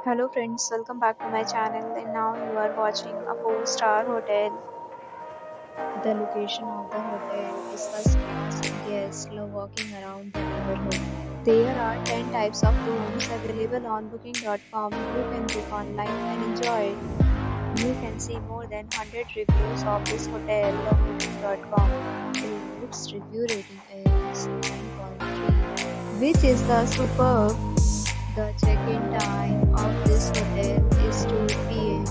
Hello friends, welcome back to my channel and now you are watching a 4-star hotel. The location of the hotel is first class and guests love walking around the neighborhood. There are 10 types of rooms available on booking.com. You can book online and enjoy it. You can see more than 100 reviews of this hotel on booking.com. Its review rating is 9.3, which is the superb. The check-in time of this hotel is 2 p.m.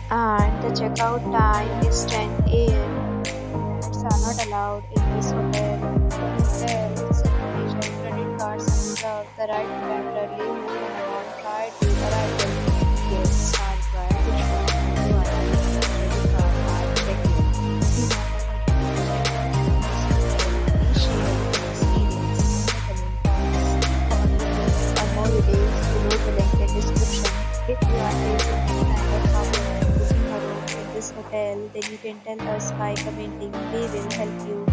and the checkout time is 10 a.m. Pets are not allowed in this hotel. The hotel accepts major credit cards and reserves the right to temporarily hold an amount prior to arrival. Guests are required to show photo ID and credit card at check-in. If you If you are facing any kind of problem booking a room in this hotel, then you can tell us by commenting. We will help you.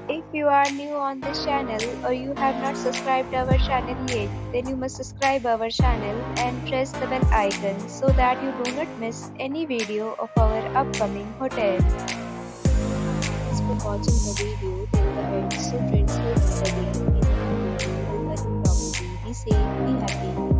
If you are new on this channel or you have not subscribed our channel yet, then you must subscribe our channel and press the bell icon so that you do not miss any video of our upcoming hotel. Thanks for watching the video till the end. So friends, hope to again in a new video with a new property. Be safe, be happy.